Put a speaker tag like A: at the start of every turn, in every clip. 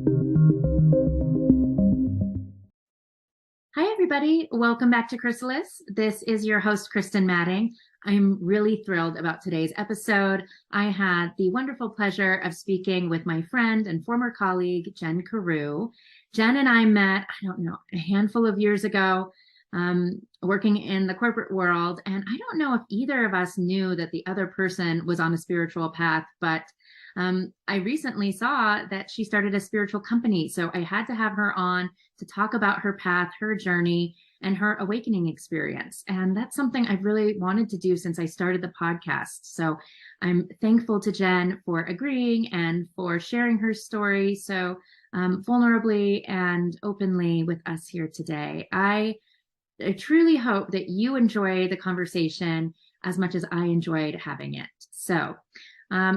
A: Hi, everybody. Welcome back to Chrysalis. This is your host, Kristin Matting. I'm really thrilled about today's episode. I had the wonderful pleasure of speaking with my friend and former colleague, Jen Carew. Jen and I met, a handful of years ago, working in the corporate world. And I don't know if either of us knew that the other person was on a spiritual path, but I recently saw that she started a spiritual company. So I had to have her on to talk about her path, her journey, and her awakening experience. And that's something I've really wanted to do since I started the podcast. So I'm thankful to Jen for agreeing and for sharing her story so vulnerably and openly with us here today. I truly hope that you enjoy the conversation as much as I enjoyed having it. So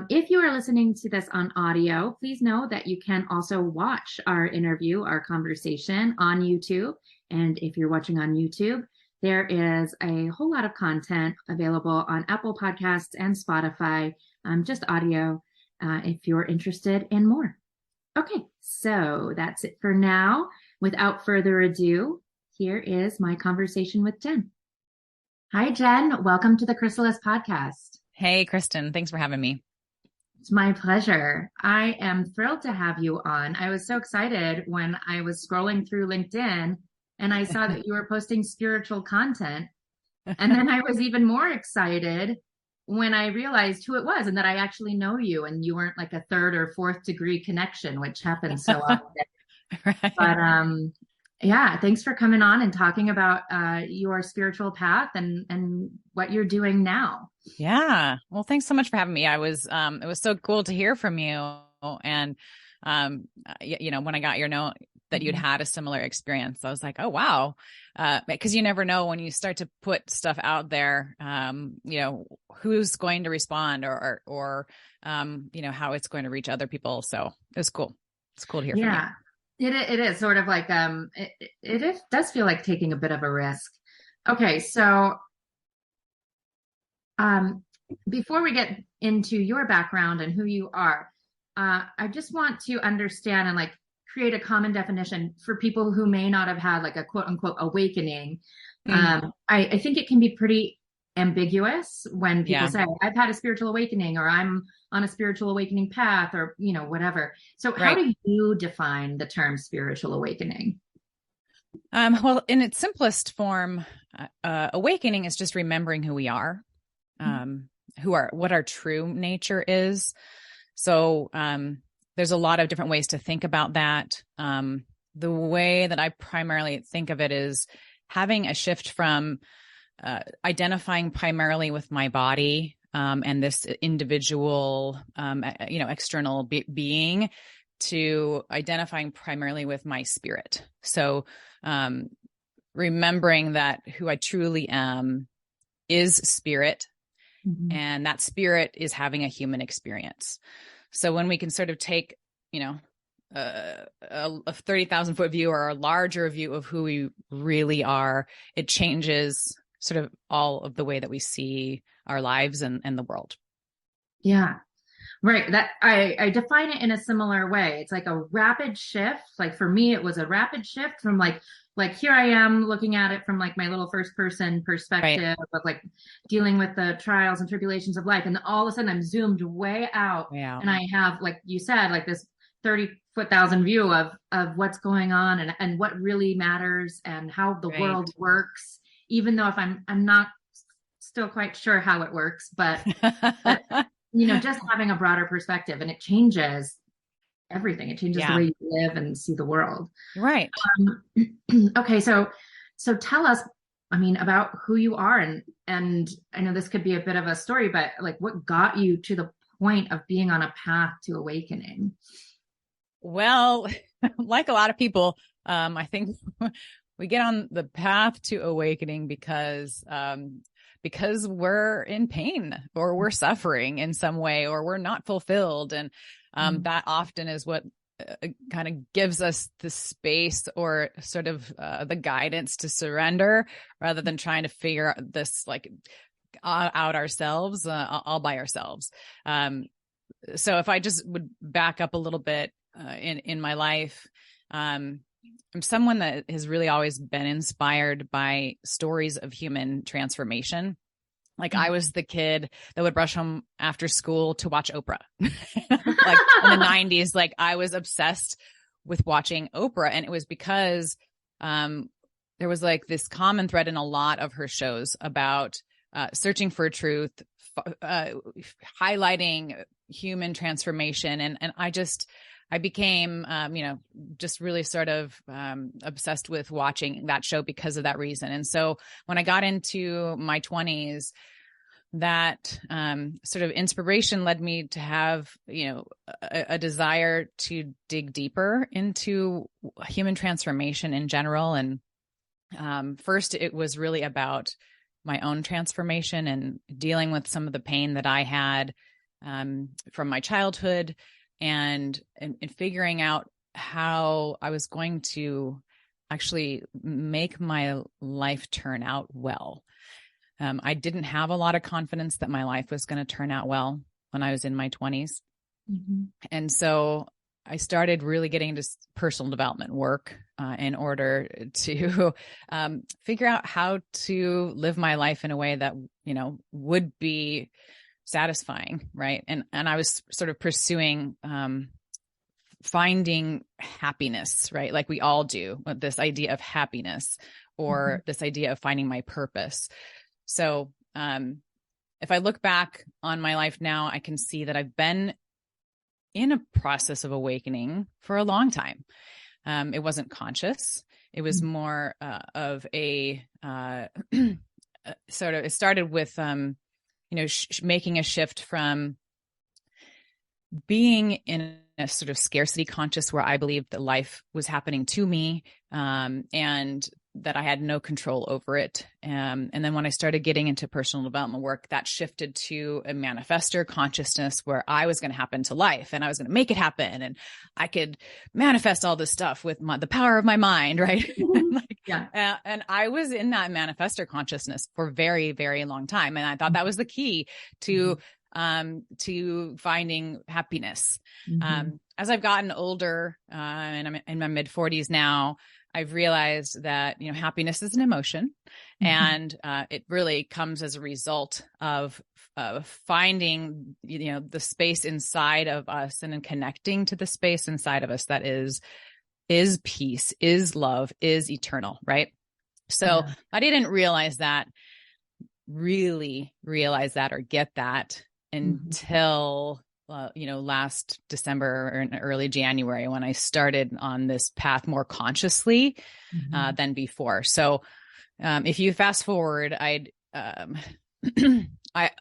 A: if you are listening to this on audio, please know that you can also watch our interview, our conversation on YouTube. And if you're watching on YouTube, there is a whole lot of content available on Apple Podcasts and Spotify, just audio, if you're interested in more. Okay, so that's it for now. Without further ado, here is my conversation with Jen. Hi, Jen. Welcome to the Chrysalis podcast.
B: Hey, Kristin. Thanks for having me.
A: It's my pleasure. I am thrilled to have you on. I was so excited when I was scrolling through LinkedIn and I saw that you were posting spiritual content. And then I was even more excited when I realized who it was and that I actually know you and you weren't like a third or fourth degree connection, which happens so often.
B: Right.
A: But yeah, thanks for coming on and talking about your spiritual path and what you're doing now.
B: Yeah. Well, thanks so much for having me. It was so cool to hear from you. And, when I got your note that you'd had a similar experience, I was like, oh, wow. Because you never know when you start to put stuff out there, who's going to respond or how it's going to reach other people. So it was cool. It's cool to hear from you.
A: It is sort of like, it does feel like taking a bit of a risk. Okay. So, before we get into your background and who you are, I just want to understand and create a common definition for people who may not have had like a quote unquote awakening. Mm-hmm. I think it can be pretty ambiguous when people say, I've had a spiritual awakening, or I'm on a spiritual awakening path, or, whatever. So how do you define the term spiritual awakening?
B: Well, in its simplest form, awakening is just remembering who we are, what our true nature is. So, there's a lot of different ways to think about that. The way that I primarily think of it is having a shift from identifying primarily with my body and this individual, external being, to identifying primarily with my spirit. So remembering that who I truly am is spirit, and that spirit is having a human experience. So when we can sort of take, a 30,000 foot view or a larger view of who we really are, it changes sort of all of the way that we see our lives and the world.
A: Yeah, right. That I define it in a similar way. It's like a rapid shift. Like for me, it was a rapid shift from like here I am looking at it from like my little first person perspective of like dealing with the trials and tribulations of life. And all of a sudden I'm zoomed way out and I have, like you said, like this 30,000 view of what's going on and what really matters and how the world works, even though if I'm not still quite sure how it works, but just having a broader perspective, and it changes everything. It changes the way you live and see the world.
B: Right.
A: Okay. So tell us, about who you are, and I know this could be a bit of a story, but like what got you to the point of being on a path to awakening?
B: Well, like a lot of people, I think we get on the path to awakening because we're in pain or we're suffering in some way or we're not fulfilled. And that often is what kind of gives us the space or sort of the guidance to surrender rather than trying to figure out this out ourselves, all by ourselves. So if I just would back up a little bit, in my life. I'm someone that has really always been inspired by stories of human transformation. Like I was the kid that would rush home after school to watch Oprah. Like in the 90s, like I was obsessed with watching Oprah. And it was because there was like this common thread in a lot of her shows about searching for truth, highlighting human transformation. And I became, just really sort of obsessed with watching that show because of that reason. And so when I got into my 20s, that sort of inspiration led me to have, a desire to dig deeper into human transformation in general. And first, it was really about my own transformation and dealing with some of the pain that I had from my childhood, and figuring out how I was going to actually make my life turn out well. I didn't have a lot of confidence that my life was going to turn out well when I was in my 20s. Mm-hmm. And so I started really getting into personal development work in order to figure out how to live my life in a way that, would be satisfying. Right. And I was sort of pursuing finding happiness, right? Like we all do, this idea of happiness, or this idea of finding my purpose. So if I look back on my life now, I can see that I've been in a process of awakening for a long time. It wasn't conscious. It was more of a it started with, making a shift from being in a sort of scarcity conscious where I believed that life was happening to me, and that I had no control over it. And then when I started getting into personal development work, that shifted to a manifestor consciousness where I was going to happen to life and I was going to make it happen. And I could manifest all this stuff with the power of my mind. Right. And I was in that manifestor consciousness for very, very long time. And I thought that was the key to finding happiness. As I've gotten older, and I'm in my mid 40s now, I've realized that, happiness is an emotion, and it really comes as a result of finding, the space inside of us and in connecting to the space inside of us that is peace, is love, is eternal. Right. So I didn't really realize that or get that until last December or in early January, when I started on this path more consciously than before. So if you fast forward,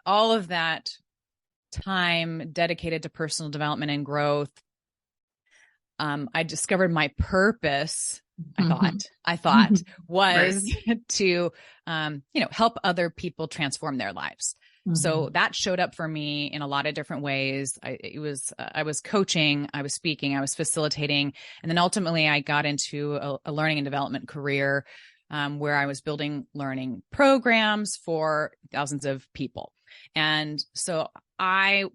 B: all of that time dedicated to personal development and growth, I discovered my purpose. I thought was to, help other people transform their lives. So that showed up for me in a lot of different ways. I was coaching, I was speaking, I was facilitating. And then ultimately I got into a learning and development career, where I was building learning programs for thousands of people. And so I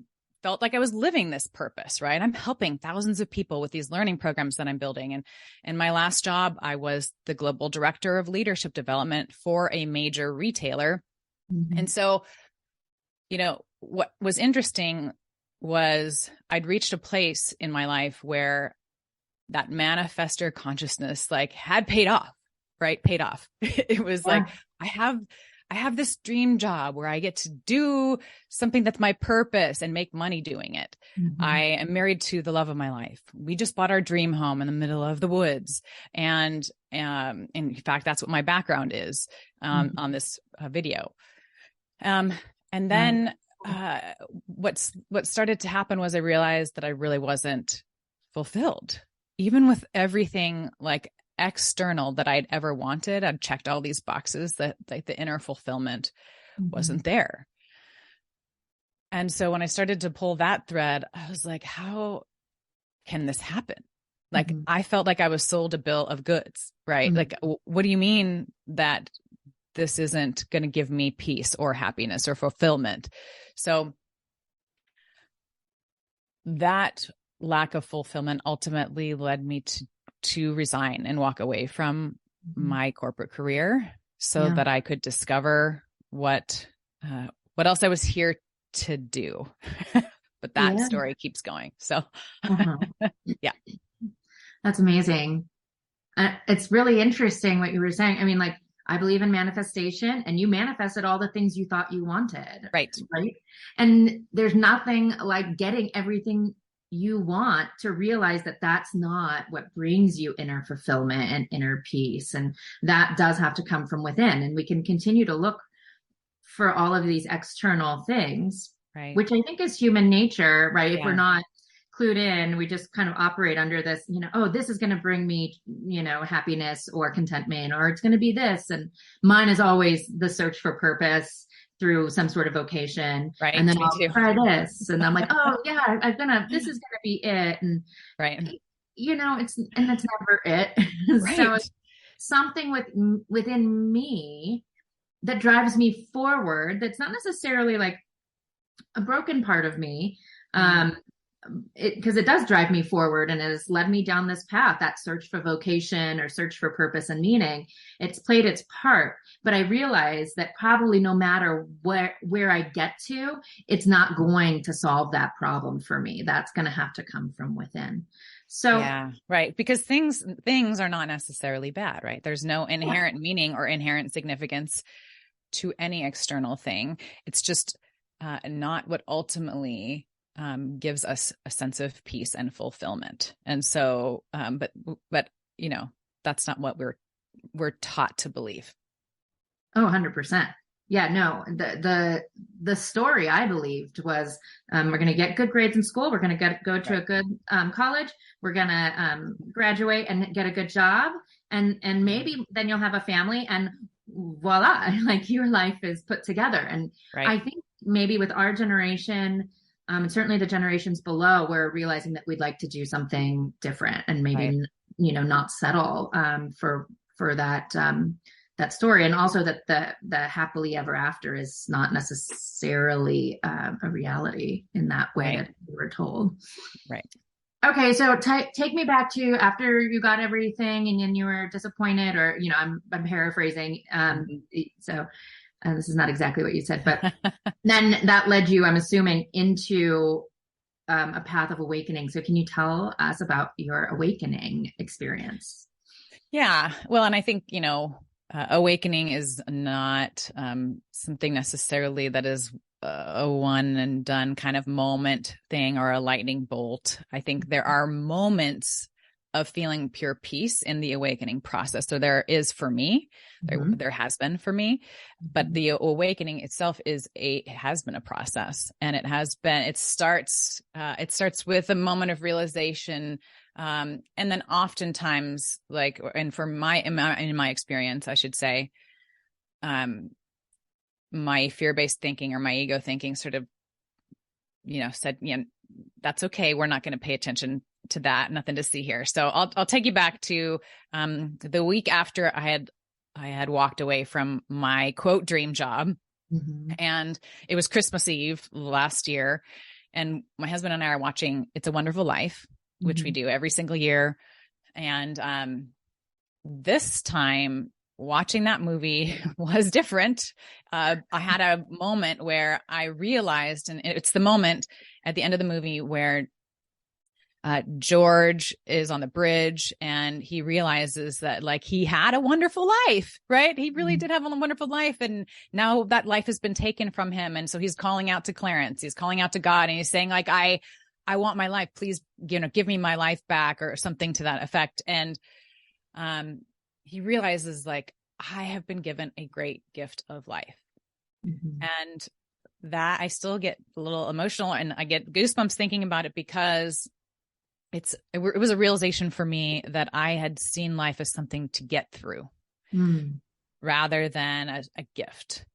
B: felt like I was living this purpose, right? I'm helping thousands of people with these learning programs that I'm building. And in my last job, I was the global director of leadership development for a major retailer. And so, what was interesting was I'd reached a place in my life where that manifestor consciousness had paid off, right? Paid off. It was like, I have this dream job where I get to do something that's my purpose and make money doing it. I am married to the love of my life. We just bought our dream home in the middle of the woods. And in fact, that's what my background is on this video. And then what started to happen was I realized that I really wasn't fulfilled, even with everything external that I'd ever wanted. I'd checked all these boxes, that the inner fulfillment wasn't there. And so when I started to pull that thread, I was like, how can this happen? I felt like I was sold a bill of goods, right? What do you mean that this isn't going to give me peace or happiness or fulfillment? So that lack of fulfillment ultimately led me to resign and walk away from my corporate career so that I could discover what else I was here to do. But that story keeps going. So yeah.
A: That's amazing. It's really interesting what you were saying. I mean, like, I believe in manifestation, and you manifested all the things you thought you wanted.
B: Right.
A: And there's nothing like getting everything you want to realize that that's not what brings you inner fulfillment and inner peace. And that does have to come from within. And we can continue to look for all of these external things, which I think is human nature, right? If we're not clued in, we just kind of operate under this, this is going to bring me, happiness or contentment, or it's going to be this. And mine is always the search for purpose through some sort of vocation.
B: Right.
A: And then I'll try this. And I'm like, oh yeah, this is going to be it. And it's never it.
B: Right.
A: So it's something within me that drives me forward. That's not necessarily like a broken part of me. Because it does drive me forward and has led me down this path, that search for vocation or search for purpose and meaning. It's played its part, but I realize that probably no matter where I get to, it's not going to solve that problem for me. That's going to have to come from within. So
B: right. Because things are not necessarily bad, right? There's no inherent meaning or inherent significance to any external thing. It's just not what ultimately gives us a sense of peace and fulfillment. And so, but that's not what we're taught to believe.
A: Oh, 100%. Yeah, no, the story I believed was, we're going to get good grades in school. We're going to go to a good college. We're going to graduate and get a good job. And maybe then you'll have a family, and voila, like your life is put together. And I think maybe with our generation, and certainly the generations below, we're realizing that we'd like to do something different and maybe, not settle for that story. And also that the happily ever after is not necessarily a reality in that way that we were told.
B: Right.
A: Okay. So take me back to after you got everything and then you were disappointed, or, I'm paraphrasing. So this is not exactly what you said, but then that led you, I'm assuming, into a path of awakening. So can you tell us about your awakening experience?
B: Yeah. Well, and I think, awakening is not something necessarily that is a one and done kind of moment thing or a lightning bolt. I think there are moments of feeling pure peace in the awakening process. So there is for me, there has been for me, but the awakening itself has been a process, and it starts with a moment of realization. And then oftentimes in my experience, I should say, my fear-based thinking or my ego thinking sort of, said, that's okay. We're not going to pay attention to that. Nothing to see here. So I'll take you back to, the week after I had walked away from my quote dream job. And it was Christmas Eve last year. And my husband and I are watching It's a Wonderful Life, which we do every single year. And, this time watching that movie was different. I had a moment where I realized, and it's the moment at the end of the movie where George is on the bridge and he realizes that he had a wonderful life, right? He really did have a wonderful life. And now that life has been taken from him. And so he's calling out to Clarence, he's calling out to God, and he's saying I want my life, please, give me my life back, or something to that effect. And, he realizes I have been given a great gift of life. And that I still get a little emotional and I get goosebumps thinking about it, because it was a realization for me that I had seen life as something to get through rather than as a gift,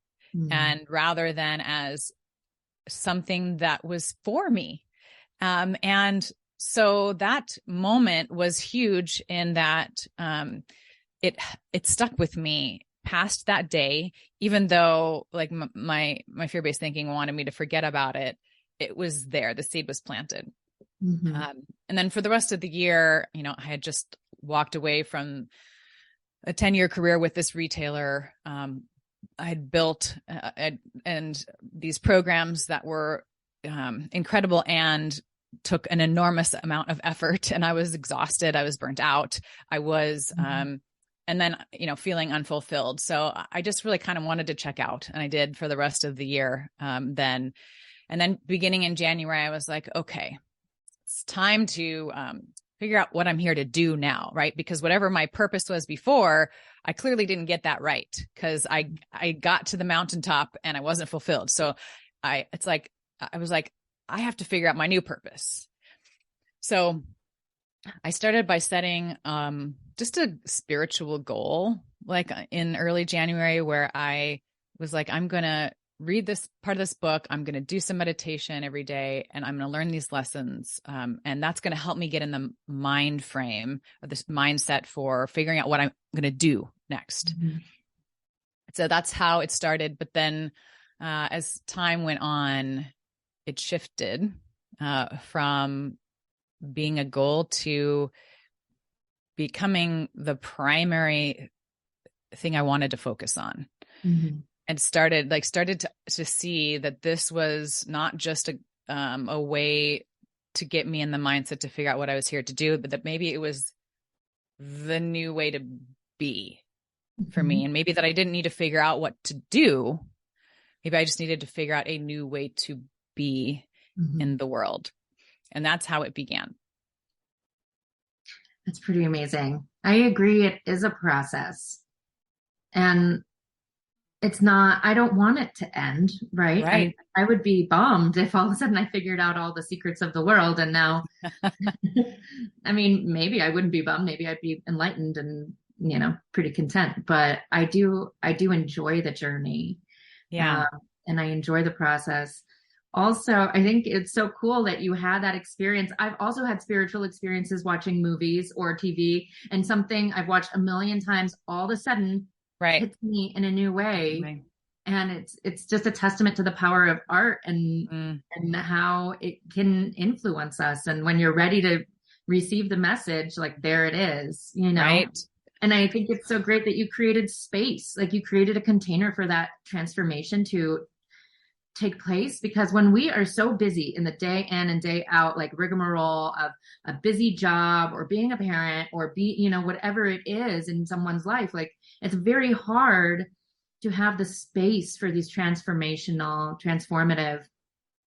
B: and rather than as something that was for me. And so that moment was huge in that, it stuck with me past that day, even though my fear-based thinking wanted me to forget about it. It was there. The seed was planted. And then for the rest of the year, I had just walked away from a 10-year career with this retailer. I had built and these programs that were incredible and took an enormous amount of effort, and I was exhausted. I was burnt out. I was, and then, feeling unfulfilled. So I just really kind of wanted to check out, and I did for the rest of the year. And then beginning in January, I was like, okay, it's time to figure out what I'm here to do now, right? Because whatever my purpose was before, I clearly didn't get that right, because I got to the mountaintop and I wasn't fulfilled. So I was like, I have to figure out my new purpose. So I started by setting just a spiritual goal, like in early January, where I was like, I'm going to read this part of this book. I'm going to do some meditation every day, and I'm going to learn these lessons. And that's going to help me get in the mind frame, or this mindset for figuring out what I'm going to do next. Mm-hmm. So that's how it started. But then as time went on, it shifted from being a goal to becoming the primary thing I wanted to focus on. Mm-hmm. And started to see that this was not just a way to get me in the mindset to figure out what I was here to do, but that maybe it was the new way to be for me. And maybe that I didn't need to figure out what to do. Maybe I just needed to figure out a new way to be in the world. And that's how it began.
A: That's pretty amazing. I agree. It is a process. And it's not, I don't want it to end, right?
B: Right.
A: I would be bummed if all of a sudden I figured out all the secrets of the world. And now, I mean, maybe I wouldn't be bummed. Maybe I'd be enlightened and, pretty content, but I do enjoy the journey.
B: Yeah.
A: And I enjoy the process. Also, I think it's so cool that you had that experience. I've also had spiritual experiences watching movies or TV, and something I've watched a million times all of a sudden hits me in a new way. Right. And it's just a testament to the power of art and how it can influence us. And when you're ready to receive the message, like there it is, Right. And I think it's so great that you created space, like you created a container for that transformation to take place, because when we are so busy in the day in and day out, like rigmarole of a busy job or being a parent or whatever it is in someone's life, like it's very hard to have the space for these transformative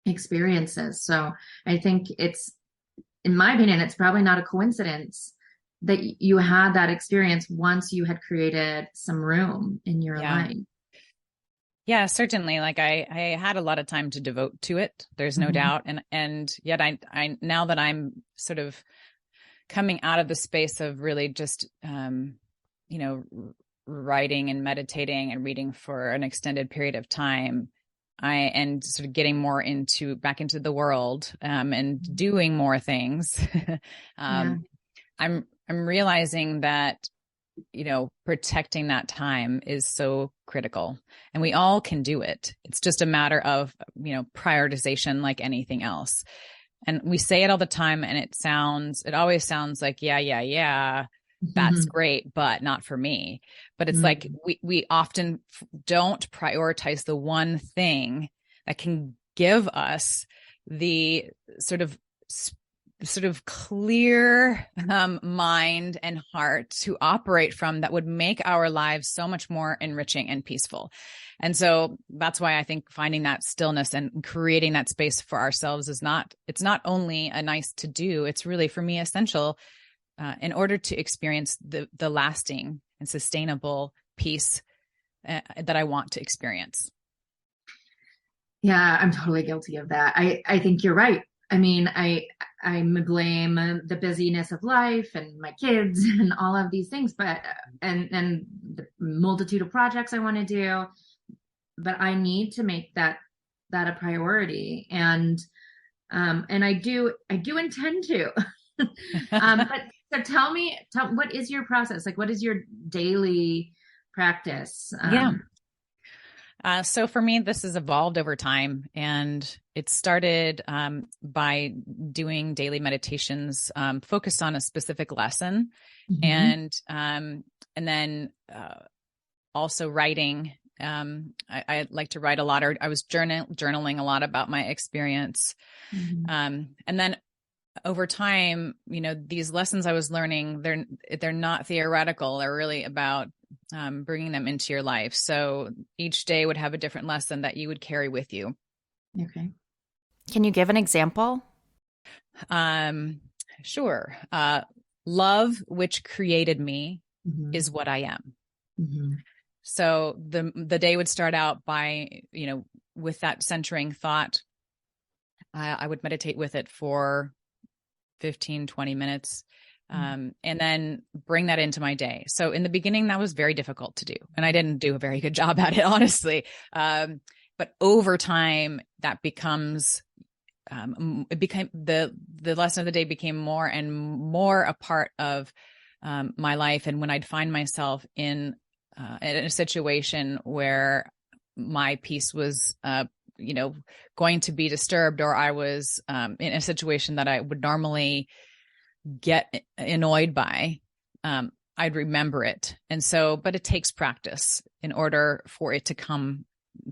A: experiences. So I think in my opinion, it's probably not a coincidence that you had that experience once you had created some room in your life.
B: Yeah, certainly. Like I had a lot of time to devote to it. There's no doubt. And yet I now that I'm sort of coming out of the space of really just, writing and meditating and reading for an extended period of time, and sort of getting more back into the world, and doing more things. I'm realizing that, protecting that time is so critical, and we all can do it. It's just a matter of, prioritization, like anything else. And we say it all the time, and it always sounds like, yeah, that's great, but not for me. But it's like, we often don't prioritize the one thing that can give us the sort of clear mind and heart to operate from, that would make our lives so much more enriching and peaceful. And so that's why I think finding that stillness and creating that space for ourselves it's not only a nice to do, it's really, for me, essential in order to experience the lasting and sustainable peace that I want to experience.
A: Yeah, I'm totally guilty of that. I think you're right. I mean, I blame the busyness of life and my kids and all of these things, but and the multitude of projects I want to do, but I need to make that a priority, and I do intend to. But so tell me, what is your process? Like, what is your daily practice?
B: So for me, this has evolved over time, and it started by doing daily meditations focused on a specific lesson,
A: Mm-hmm.
B: and then also writing. I like to write a lot, or I was journaling a lot about my experience,
A: Mm-hmm.
B: and then over time, these lessons I was learning, they're not theoretical. They're really about bringing them into your life. So each day would have a different lesson that you would carry with you.
A: Okay.
C: Can you give an example?
B: Um, sure. Love, which created me,
A: Mm-hmm.
B: is what I am.
A: Mm-hmm.
B: So the day would start out by, with that centering thought. I would meditate with it for 15, 20 minutes. And then bring that into my day. So in the beginning, that was very difficult to do. And I didn't do a very good job at it, honestly. But over time, that becomes, it became the lesson of the day became more and more a part of my life. And when I'd find myself in a situation where my peace was, going to be disturbed, or I was in a situation that I would normally get annoyed by, I'd remember it. And so, but it takes practice in order for it to come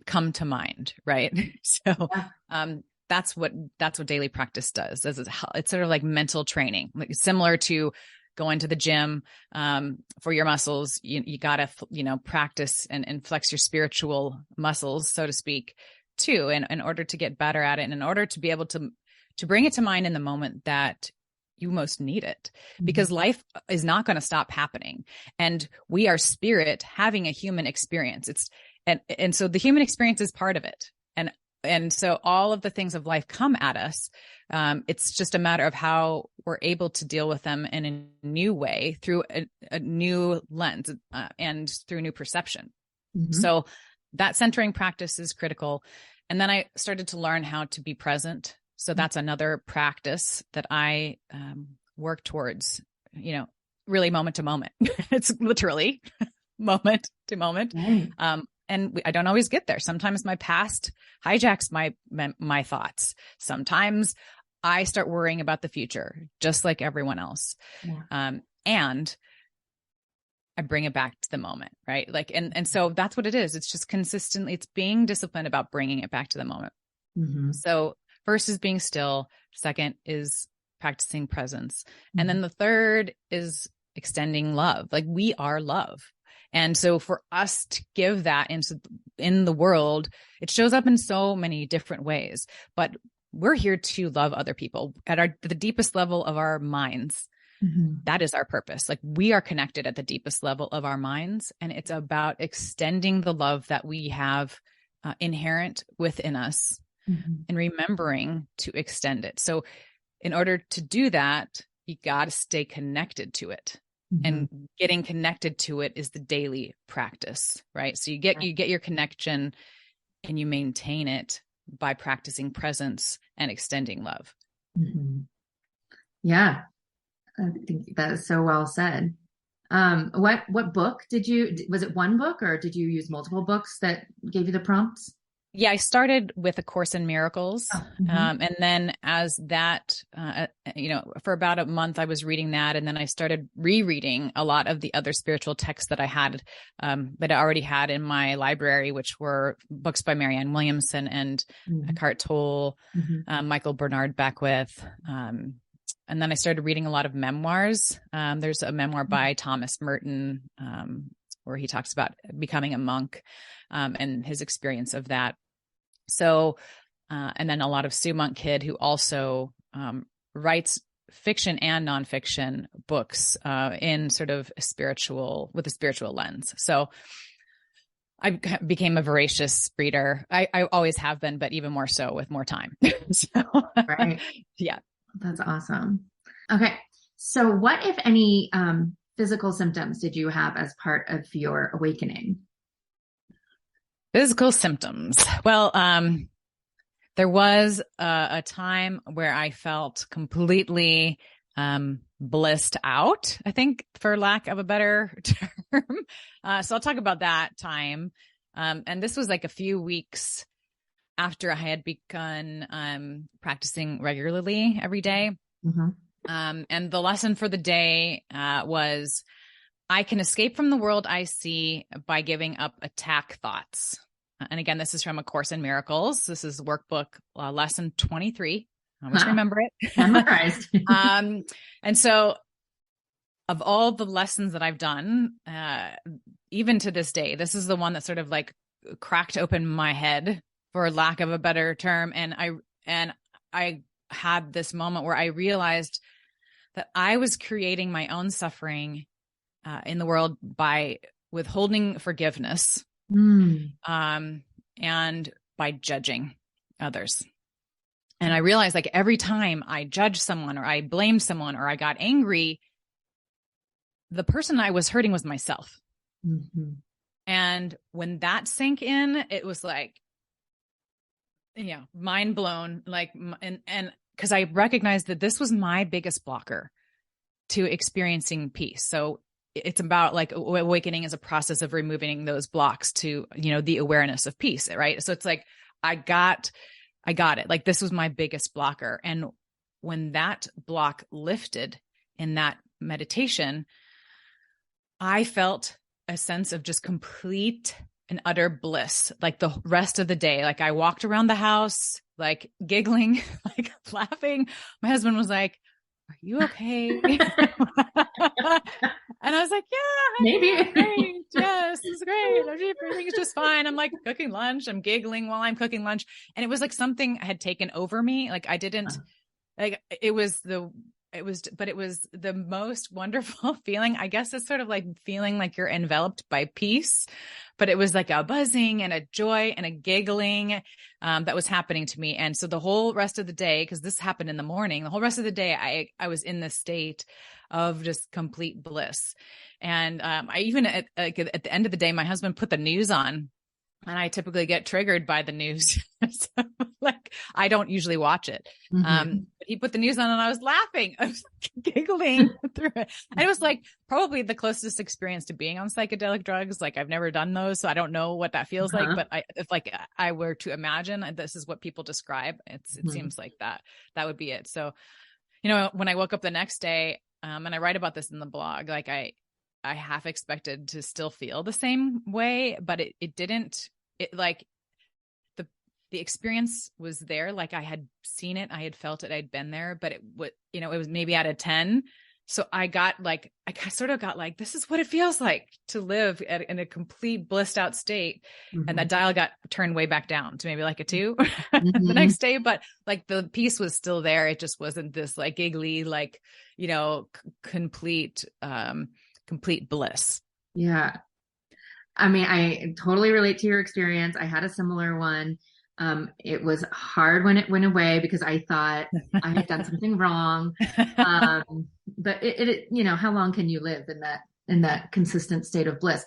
B: to mind. Right. So, that's what daily practice does. It's sort of like mental training, like similar to going to the gym, for your muscles. You gotta, practice and flex your spiritual muscles, so to speak, too, in order to get better at it, and in order to be able to bring it to mind in the moment that you most need it, because life is not going to stop happening. And we are spirit having a human experience. And so the human experience is part of it. And so all of the things of life come at us. It's just a matter of how we're able to deal with them in a new way, through a new lens, and through new perception.
A: Mm-hmm.
B: So that centering practice is critical. And then I started to learn how to be present. So that's another practice that I work towards, really moment to moment. It's literally moment to moment.
A: Right.
B: And I don't always get there. Sometimes my past hijacks my thoughts. Sometimes I start worrying about the future, just like everyone else.
A: Yeah.
B: And I bring it back to the moment, right? Like, and so that's what it is. It's just consistently, it's being disciplined about bringing it back to the moment.
A: Mm-hmm.
B: So first is being still. Second is practicing presence. And then the third is extending love. Like, we are love. And so for us to give that in the world, it shows up in so many different ways, but we're here to love other people at the deepest level of our minds.
A: Mm-hmm.
B: That is our purpose. Like, we are connected at the deepest level of our minds. And it's about extending the love that we have inherent within us, and remembering to extend it. So in order to do that, you got to stay connected to it. And getting connected to it is the daily practice, right? So you get your connection, and you maintain it by practicing presence and extending love.
A: Mm-hmm. Yeah, I think that is so well said. What book was it one book, or did you use multiple books that gave you the prompts?
B: Yeah, I started with A Course in Miracles. And then as that, for about a month, I was reading that. And then I started rereading a lot of the other spiritual texts that I had, that I already had in my library, which were books by Marianne Williamson and Eckhart Tolle, Michael Bernard Beckwith. And then I started reading a lot of memoirs. There's a memoir by Thomas Merton, where he talks about becoming a monk, and his experience of that. So, and then a lot of Sue Monk Kidd, who also writes fiction and nonfiction books in sort of with a spiritual lens. So I became a voracious reader. I always have been, but even more so with more time. So,
A: right.
B: Yeah.
A: That's awesome. Okay. So what, if any, physical symptoms did you have as part of your awakening?
B: Physical symptoms. Well, there was a time where I felt completely blissed out, I think, for lack of a better term. So I'll talk about that time. And this was like a few weeks after I had begun practicing regularly every day.
A: Mm-hmm.
B: And the lesson for the day was, I can escape from the world I see by giving up attack thoughts. And again, this is from A Course in Miracles. This is workbook lesson 23. I always remember it.
A: Memorized.
B: And so of all the lessons that I've done, even to this day, this is the one that sort of like cracked open my head, for lack of a better term. And I had this moment where I realized that I was creating my own suffering in the world by withholding forgiveness, and by judging others. And I realized, like, every time I judged someone or I blamed someone or I got angry, the person I was hurting was myself.
A: Mm-hmm.
B: And when that sank in, it was like, mind blown. Like, and because I recognized that this was my biggest blocker to experiencing peace. So it's about, like, awakening is a process of removing those blocks to, the awareness of peace. Right. So it's like, I got it. Like, this was my biggest blocker. And when that block lifted in that meditation, I felt a sense of just complete and utter bliss. Like, the rest of the day, like, I walked around the house, like, giggling, like, laughing. My husband was like, "Are you okay?" And I was like, "Yeah,
A: maybe.
B: Great. Yes, it's great. Everything is just fine." I'm like cooking lunch. I'm giggling while I'm cooking lunch. And it was like something had taken over me. Like, I didn't, like, it was the most wonderful feeling. I guess it's sort of like feeling like you're enveloped by peace, but it was like a buzzing and a joy and a giggling that was happening to me. And so the whole rest of the day, because this happened in the morning, the whole rest of the day, I was in this state of just complete bliss. And I even at the end of the day, my husband put the news on. And I typically get triggered by the news. So, like, I don't usually watch it.
A: Mm-hmm.
B: But he put the news on and I was laughing. I was giggling through it. And it was like probably the closest experience to being on psychedelic drugs. Like, I've never done those, so I don't know what that feels like. But if like I were to imagine, this is what people describe, it seems like that would be it. So, when I woke up the next day, and I write about this in the blog, like, I half expected to still feel the same way, but it didn't. It, like, the experience was there. Like, I had seen it, I had felt it, I'd been there, but it was maybe out of 10. So I sort of got like, this is what it feels like to live in a complete blissed out state.
A: Mm-hmm.
B: And that dial got turned way back down to maybe like a 2 the next day. But like, the peace was still there. It just wasn't this like giggly, like, complete bliss.
A: Yeah. I mean, I totally relate to your experience. I had a similar one. It was hard when it went away because I thought I had done something wrong. But it how long can you live in that consistent state of bliss?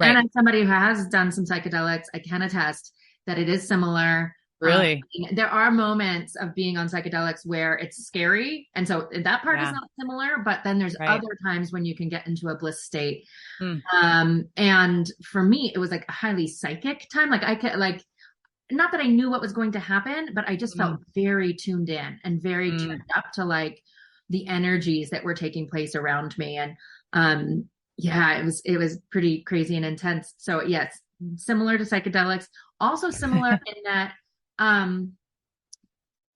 A: Right. And as somebody who has done some psychedelics, I can attest that it is similar.
B: Really?
A: There are moments of being on psychedelics where it's scary. And so that part is not similar, but then there's other times when you can get into a bliss state. And for me, it was like a highly psychic time. Like, I could, like, not that I knew what was going to happen, but I just felt very tuned in and very tuned up to like the energies that were taking place around me. And it was pretty crazy and intense. So yes, similar to psychedelics, also similar in that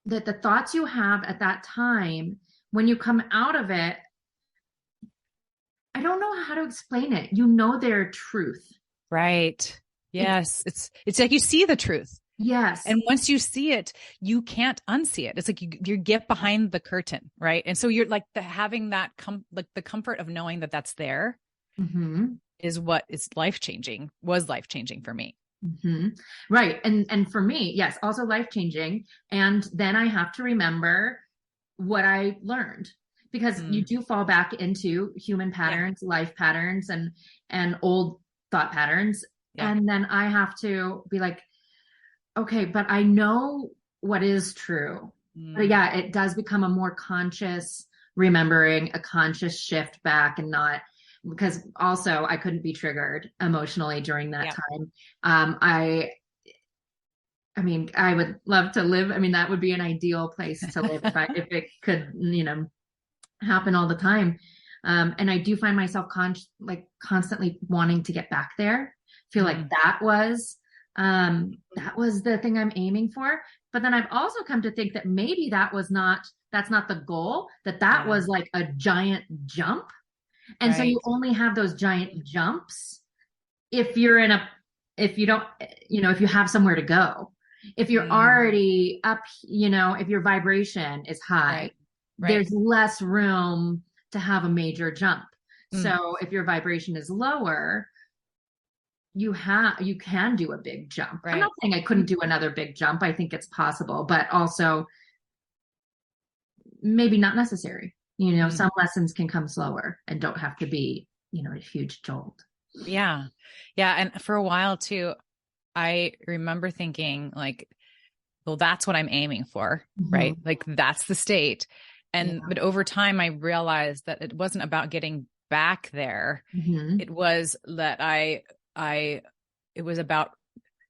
A: that the thoughts you have at that time, when you come out of it, I don't know how to explain it. Their truth.
B: Right. Yes. It's like you see the truth.
A: Yes.
B: And once you see it, you can't unsee it. It's like you get behind the curtain. Right. And so you're like having that the comfort of knowing that that's there is what is life-changing, was life-changing for me.
A: Mm-hmm. Right. And for me, yes, also life-changing. And then I have to remember what I learned, because you do fall back into human patterns, life patterns, and old thought patterns. Yeah. And then I have to be like, okay, but I know what is true. But yeah, it does become a more conscious remembering, a conscious shift back, and not because also I couldn't be triggered emotionally during that
B: Yeah.
A: time. I mean, I would love to live. I mean, that would be an ideal place to live if it could, happen all the time. And I do find myself constantly wanting to get back there. Feel like that was the thing I'm aiming for. But then I've also come to think that maybe that's not the goal, that was like a giant jump. And so you only have those giant jumps if if you don't, if you have somewhere to go. If you're already up, if your vibration is high, there's less room to have a major jump. So if your vibration is lower, you can do a big jump. I'm not saying I couldn't do another big jump. I think it's possible, but also maybe not necessary. Some lessons can come slower and don't have to be, a huge jolt.
B: Yeah. Yeah. And for a while too, I remember thinking like, well, that's what I'm aiming for, right? Like that's the state. But over time I realized that it wasn't about getting back there. It was that it was about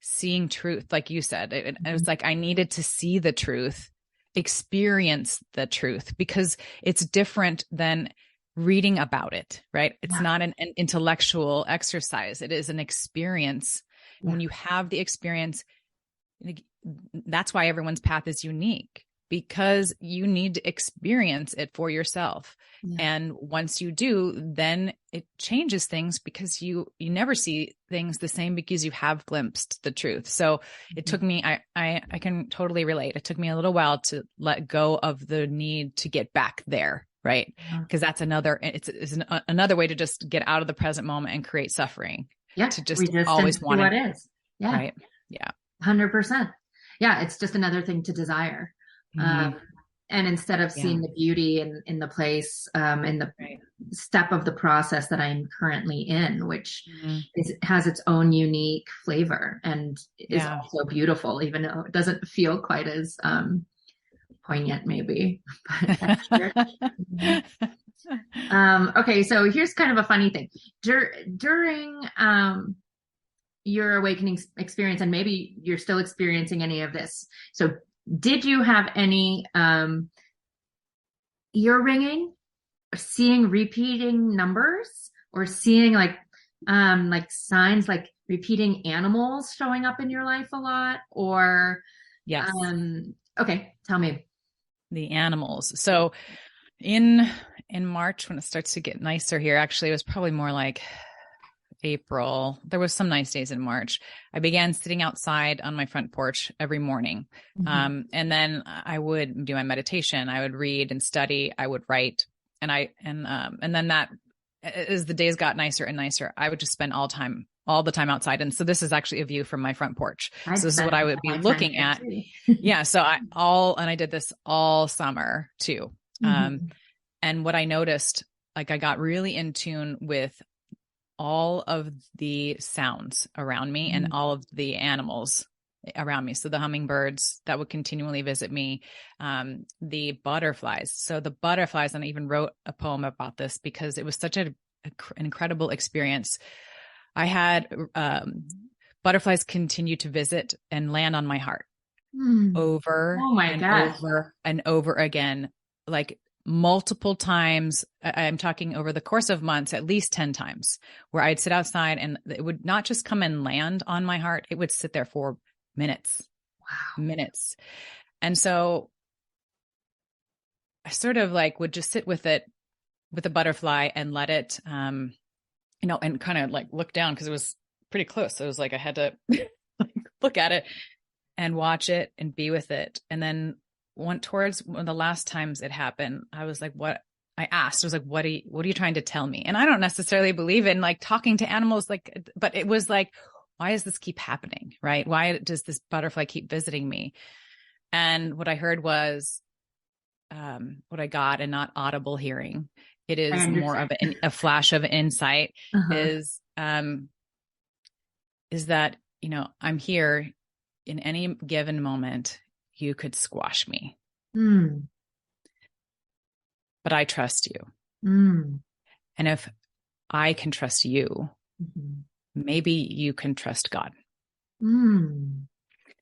B: seeing truth. Like you said, it was like, I needed to see the truth, experience the truth, because it's different than reading about it, right? It's not an intellectual exercise. It is an experience. And when you have the experience, that's why everyone's path is unique, because you need to experience it for yourself. And once you do, then it changes things, because you never see things the same, because you have glimpsed the truth. So it took me, I can totally relate. It took me a little while to let go of the need to get back there. Right. Because that's another way to just get out of the present moment and create suffering.
A: Yeah.
B: To just always want
A: what is. Yeah.
B: Right. Yeah.
A: 100%. Yeah. It's just another thing to desire. And instead of seeing the beauty in the place, in the step of the process that I'm currently in, which has its own unique flavor and is also beautiful, even though it doesn't feel quite as, poignant maybe. Okay, so here's kind of a funny thing. During your awakening experience, and maybe you're still experiencing any of this, so did you have any ear ringing, or seeing repeating numbers, or seeing like signs, like repeating animals showing up in your life a lot? Or
B: yes.
A: Okay, tell me.
B: The animals. So in March, when it starts to get nicer here, actually it was probably more like April. There was some nice days in March. I began sitting outside on my front porch every morning. And then I would do my meditation. I would read and study. I would write. And then that, as the days got nicer and nicer, I would just spend all the time outside. And so this is actually a view from my front porch. So this is what I would be looking at. Yeah. So I did this all summer too. And what I noticed, like I got really in tune with all of the sounds around me and all of the animals around me. So the hummingbirds that would continually visit me, the butterflies. So the butterflies, and I even wrote a poem about this because it was such an incredible experience. I had butterflies continue to visit and land on my heart over over and over again, like multiple times. I'm talking over the course of months, at least 10 times, where I'd sit outside and it would not just come and land on my heart. It would sit there for minutes. Minutes. And so I sort of like would just sit with it, with the butterfly, and let it, and kind of like look down, because it was pretty close. So it was like I had to look at it and watch it and be with it. And then towards one of the last times it happened, I was like, what are you trying to tell me? And I don't necessarily believe in like talking to animals, but it was like, why does this keep happening? Right? Why does this butterfly keep visiting me? And what I heard was, what I got, and not audible hearing. It is more of a flash of insight, is that, I'm here in any given moment. You could squash me, but I trust you. And if I can trust you.
A: Mm-hmm.
B: Maybe you can trust God.
A: Mm.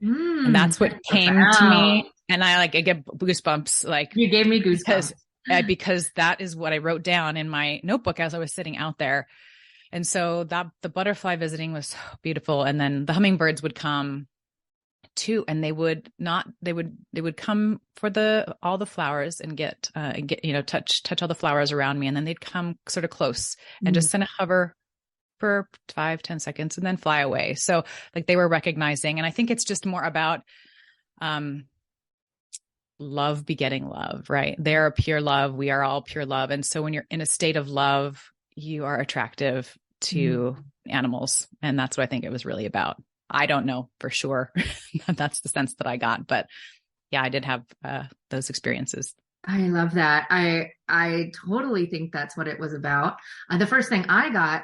A: Mm.
B: And that's what
A: That's
B: came to
A: profound.
B: me. And I get goosebumps,
A: You gave me goosebumps.
B: because that is what I wrote down in my notebook as I was sitting out there. And so that the butterfly visiting was so beautiful. And then the hummingbirds would come too, and they would come for all the flowers and get touch all the flowers around me. And then they'd come sort of close and just kind of hover for 5-10 seconds and then fly away. So like they were recognizing, and I think it's just more about, love begetting love, right? They're a pure love. We are all pure love. And so when you're in a state of love, you are attractive to animals. And that's what I think it was really about. I don't know for sure. That's the sense that I got, but yeah, I did have those experiences.
A: I love that. I totally think that's what it was about. The first thing I got,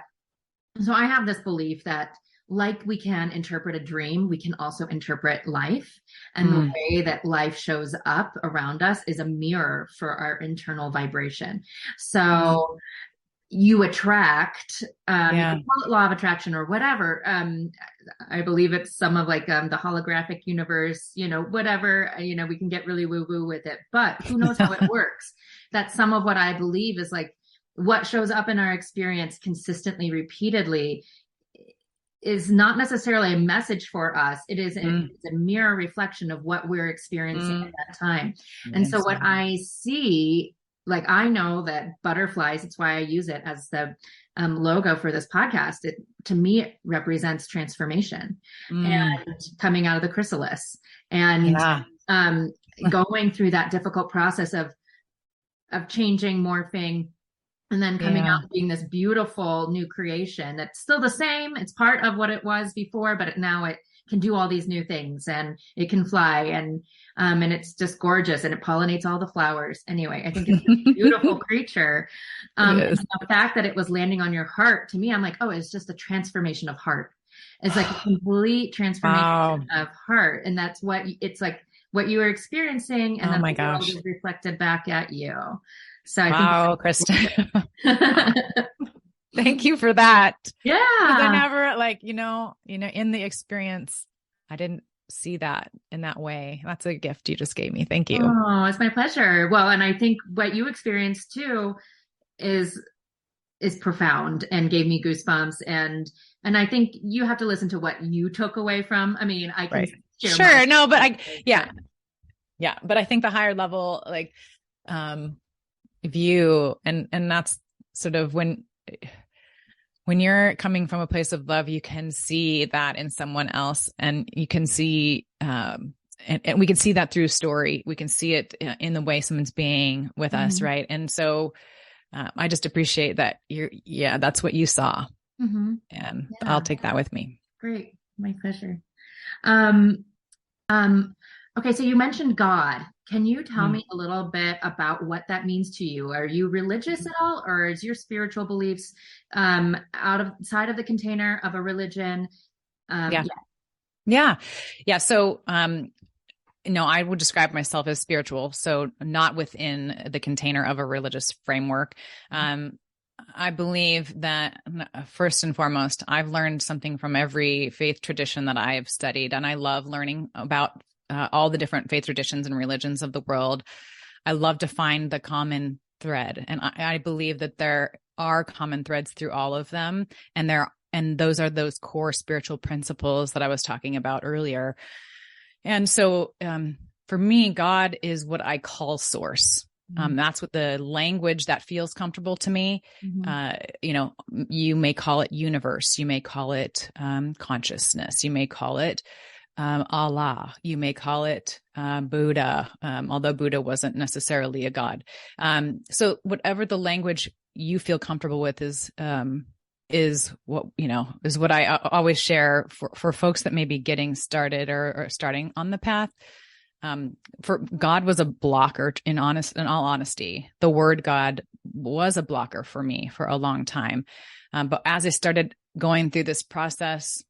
A: so I have this belief that like we can interpret a dream, we can also interpret life. And the way that life shows up around us is a mirror for our internal vibration. So you attract, you can call it law of attraction or whatever. I believe it's some of like the holographic universe, whatever, we can get really woo woo with it, but who knows how it works. That's some of what I believe is like what shows up in our experience consistently, repeatedly is not necessarily a message for us. It is it's a mirror reflection of what we're experiencing at that time. And so what I see, like, I know that butterflies, it's why I use it as the logo for this podcast. To me, it represents transformation and coming out of the chrysalis and going through that difficult process of changing, morphing, and then coming out and being this beautiful new creation that's still the same. It's part of what it was before, but now it can do all these new things and it can fly and it's just gorgeous and it pollinates all the flowers. Anyway, I think it's a beautiful creature. And the fact that it was landing on your heart, to me, I'm like, oh, it's just a transformation of heart. It's like a complete transformation of heart. And that's what it's like, what you were experiencing. And then the world is reflected back at you. So I think
B: Kristin. Thank you for that.
A: Yeah.
B: I never in the experience, I didn't see that in that way. That's a gift you just gave me. Thank you.
A: Oh, it's my pleasure. Well, and I think what you experienced too is profound and gave me goosebumps. And I think you have to listen to what you took away from. I mean, I can share
B: but I think the higher level, view and that's sort of when you're coming from a place of love, you can see that in someone else, and you can see and we can see that through story. We can see it in the way someone's being with us, right? And so I just appreciate that that's what you saw, and I'll take that with me.
A: Great, my pleasure. Okay, so you mentioned God. Can you tell me a little bit about what that means to you? Are you religious at all, or is your spiritual beliefs outside of the container of a religion?
B: So, I would describe myself as spiritual, so not within the container of a religious framework. I believe that first and foremost, I've learned something from every faith tradition that I've studied, and I love learning about all the different faith traditions and religions of the world. I love to find the common thread. And I believe that there are common threads through all of them. And those are those core spiritual principles that I was talking about earlier. And so for me, God is what I call source. That's what the language that feels comfortable to me. You may call it universe. You may call it consciousness. You may call it Allah, you may call it Buddha, although Buddha wasn't necessarily a god. So whatever the language you feel comfortable with is what I always share for folks that may be getting started or starting on the path. For God was a blocker in all honesty. The word God was a blocker for me for a long time. But as I started going through this process,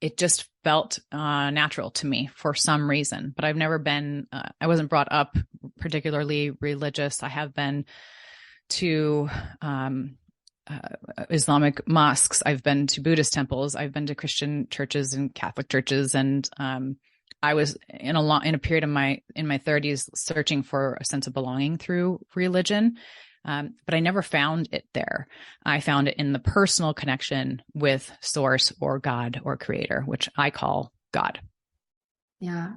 B: it just felt natural to me for some reason, but I've never been, I wasn't brought up particularly religious. I have been to Islamic mosques. I've been to Buddhist temples. I've been to Christian churches and Catholic churches. And, I was in a period in my 30s searching for a sense of belonging through religion. But I never found it there. I found it in the personal connection with source or God or creator, which I call God.
A: Yeah.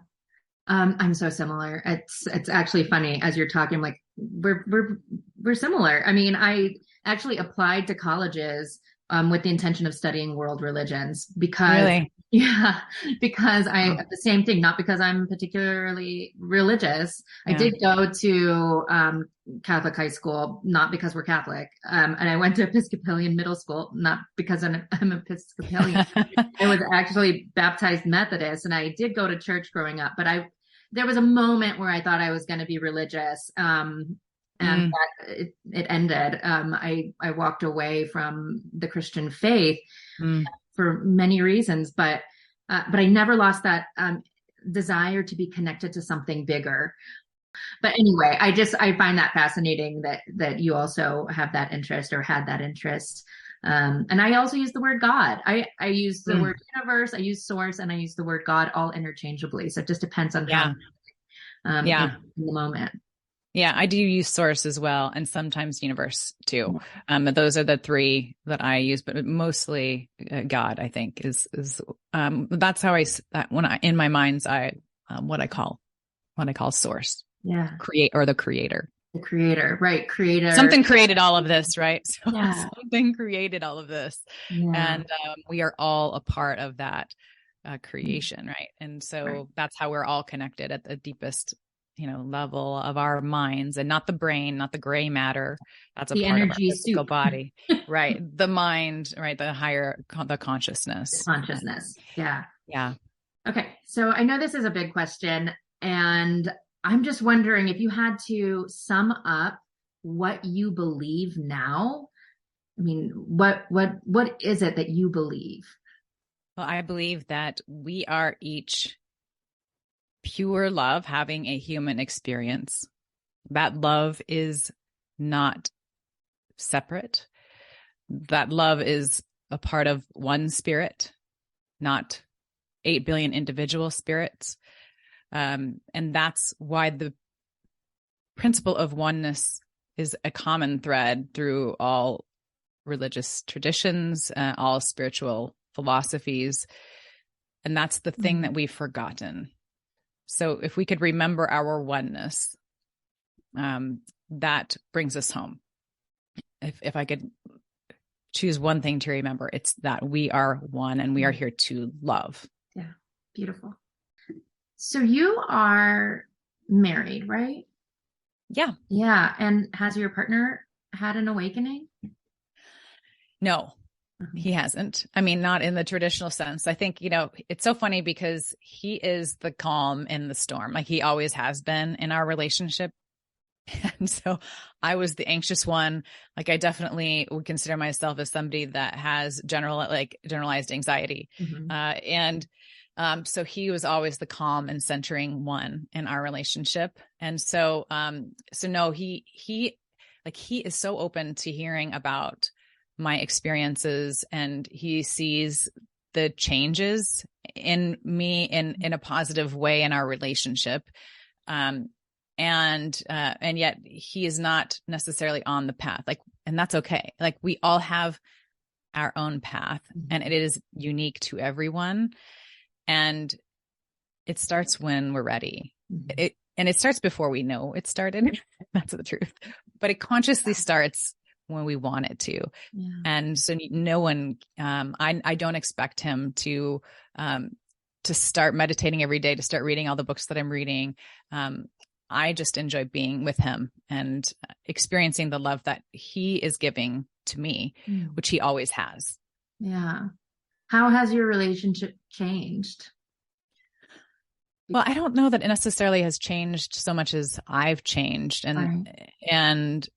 A: I'm so similar. It's actually funny as you're talking, like we're similar. I mean, I actually applied to colleges with the intention of studying world religions because
B: Really?
A: because the same thing, not because I'm particularly religious.
B: Yeah.
A: I did go to Catholic high school, not because we're Catholic. And I went to Episcopalian middle school, not because I'm Episcopalian. I was actually baptized Methodist, and I did go to church growing up, but there was a moment where I thought I was going to be religious. And that it ended. I walked away from the Christian faith for many reasons, but I never lost that desire to be connected to something bigger. But anyway, I find that fascinating that you also have that interest or had that interest. And I also use the word God. I use the word universe, I use source, and I use the word God all interchangeably. So it just depends on how in the moment.
B: Yeah, I do use source as well, and sometimes universe too. Those are the three that I use, but mostly God, I think, is that's how in my mind's eye, what I call source.
A: Yeah.
B: The creator.
A: The creator, right? Creator.
B: Something created all of this, right? So
A: something
B: created all of this,
A: and
B: we are all a part of that creation, right? And so that's how we're all connected at the deepest level of our minds, and not the brain, not the gray matter. That's
A: the
B: part
A: energy
B: of our physical body, right? The mind, right? The consciousness.
A: Yeah.
B: Yeah.
A: Okay. So I know this is a big question, and I'm just wondering if you had to sum up what you believe now. I mean, what is it that you believe?
B: Well, I believe that we are each pure love having a human experience. That love is not separate. That love is a part of one spirit, not 8 billion individual spirits. And that's why the principle of oneness is a common thread through all religious traditions, all spiritual philosophies. And that's the thing that we've forgotten. So if we could remember our oneness, that brings us home. If I could choose one thing to remember, it's that we are one and we are here to love.
A: Yeah. Beautiful. So you are married, right?
B: Yeah.
A: Yeah. And has your partner had an awakening?
B: No. He hasn't. I mean, not in the traditional sense. I think, it's so funny because he is the calm in the storm. Like he always has been in our relationship. And so I was the anxious one. Like I definitely would consider myself as somebody that has generalized anxiety. So he was always the calm and centering one in our relationship. And so no, he is so open to hearing about my experiences, and he sees the changes in me in a positive way in our relationship. And yet he is not necessarily on the path, and that's okay. Like we all have our own path, and it is unique to everyone. And it starts when we're ready. And it starts before we know it started. That's the truth. But it consciously starts when we want it to. Yeah. And so no one, I don't expect him to start meditating every day, to start reading all the books that I'm reading. I just enjoy being with him and experiencing the love that he is giving to me, which he always has.
A: Yeah. How has your relationship changed?
B: Well, I don't know that it necessarily has changed so much as I've changed. And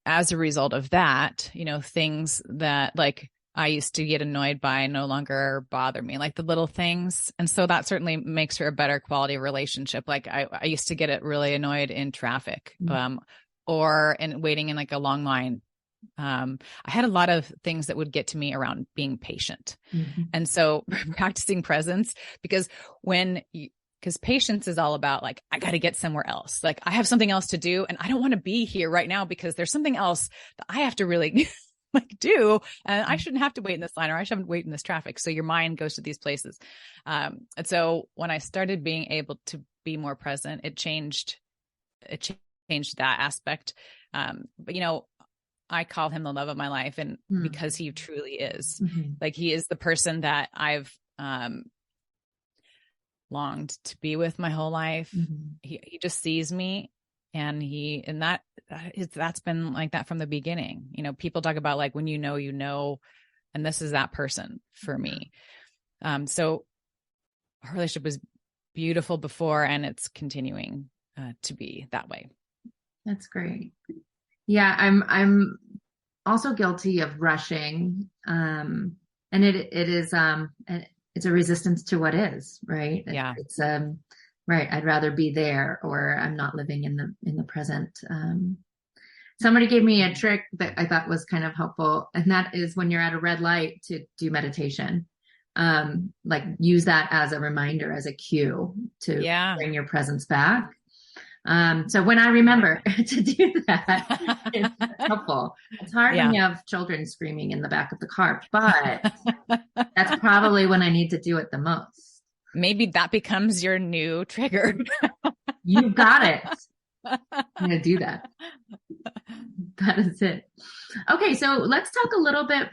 B: as a result of that, things that I used to get annoyed by no longer bother me, like the little things. And so that certainly makes for a better quality relationship. Like I used to get really annoyed in traffic, or in waiting in a long line I had a lot of things that would get to me around being patient. And so practicing presence, because patience is all about like, I got to get somewhere else. Like I have something else to do and I don't want to be here right now because there's something else that I have to really like do. And I shouldn't have to wait in this line, or I shouldn't wait in this traffic. So your mind goes to these places. And so when I started being able to be more present, it changed that aspect. But I call him the love of my life, and because he truly is, like he is the person that I've longed to be with my whole life. He just sees me, and that's been like that from the beginning. People talk about like when you know, and this is that person for me. So our relationship was beautiful before, and it's continuing to be that way.
A: That's great. Yeah, I'm also guilty of rushing, and it is it's a resistance to what is, right?
B: Yeah.
A: It's right. I'd rather be there, or I'm not living in the present. Somebody gave me a trick that I thought was kind of helpful, and that is when you're at a red light to do meditation. Like use that as a reminder, as a cue to bring your presence back. So when I remember to do that, it's helpful. It's hard when you have children screaming in the back of the car, but that's probably when I need to do it the most.
B: Maybe that becomes your new trigger.
A: You got it. I'm going to do that. That is it. Okay. So let's talk a little bit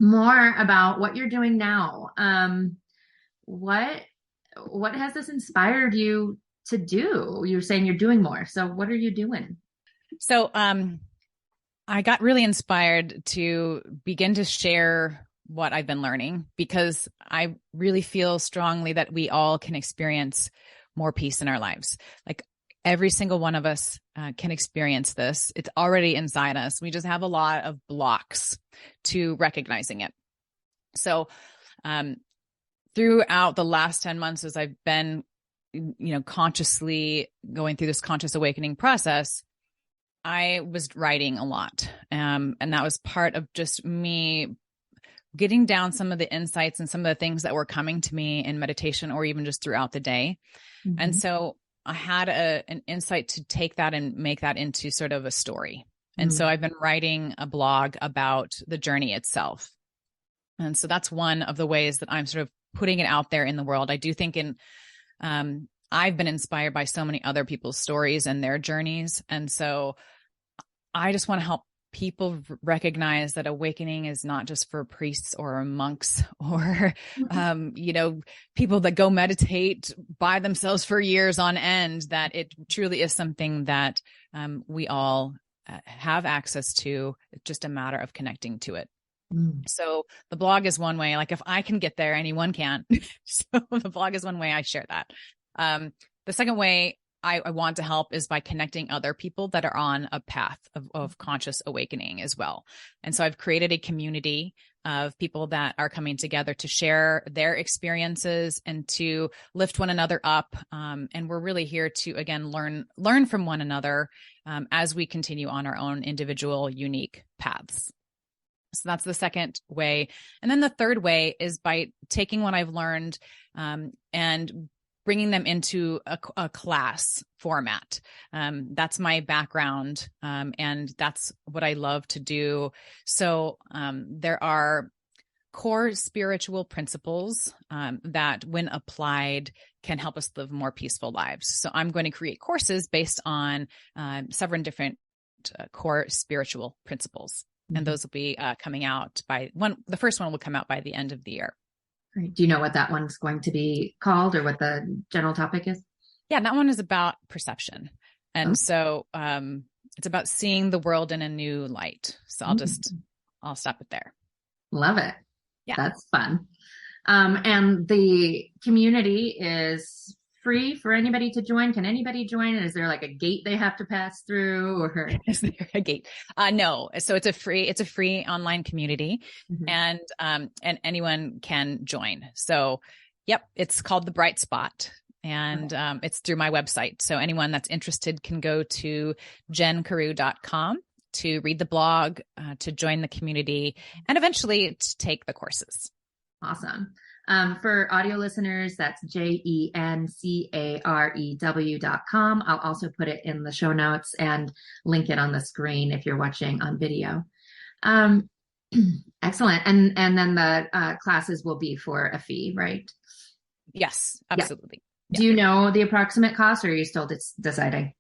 A: more about what you're doing now. What has this inspired you to do? You're saying you're doing more. So what are you doing?
B: So, I got really inspired to begin to share what I've been learning, because I really feel strongly that we all can experience more peace in our lives. Like every single one of us can experience this. It's already inside us. We just have a lot of blocks to recognizing it. So, throughout the last 10 months, as I've been consciously going through this conscious awakening process, I was writing a lot. And that was part of just me getting down some of the insights and some of the things that were coming to me in meditation, or even just throughout the day. And so I had an insight to take that and make that into sort of a story. And so I've been writing a blog about the journey itself. And so that's one of the ways that I'm sort of putting it out there in the world. I do think I've been inspired by so many other people's stories and their journeys. And so I just want to help people recognize that awakening is not just for priests or monks or, people that go meditate by themselves for years on end, that it truly is something that we all have access to. It's just a matter of connecting to it. So the blog is one way. Like if I can get there, anyone can. So the blog is one way I share that. The second way I want to help is by connecting other people that are on a path of conscious awakening as well. And so I've created a community of people that are coming together to share their experiences and to lift one another up. And we're really here to, again, learn from one another as we continue on our own individual, unique paths. So that's the second way. And then the third way is by taking what I've learned and bringing them into a class format. That's my background, and that's what I love to do. So there are core spiritual principles that, when applied, can help us live more peaceful lives. So I'm going to create courses based on several different core spiritual principles. And those will be coming out the first one will come out by the end of the year.
A: Great. Do you know what that one's going to be called, or what the general topic is?
B: Yeah, that one is about perception. And so it's about seeing the world in a new light. So I'll stop it there.
A: Love it.
B: Yeah.
A: That's fun. And the community is free for anybody to join. Can anybody join? Is there like a gate they have to pass through, or
B: is there a gate? No. So it's a free online community, and anyone can join. So, yep, it's called The Bright Spot, and it's through my website. So anyone that's interested can go to jencarew.com to read the blog, to join the community, and eventually to take the courses.
A: Awesome. For audio listeners, that's JenCarew.com. I'll also put it in the show notes and link it on the screen if you're watching on video. Excellent. And then the classes will be for a fee, right?
B: Yes, absolutely.
A: Yeah. Do you know the approximate cost, or are you still deciding?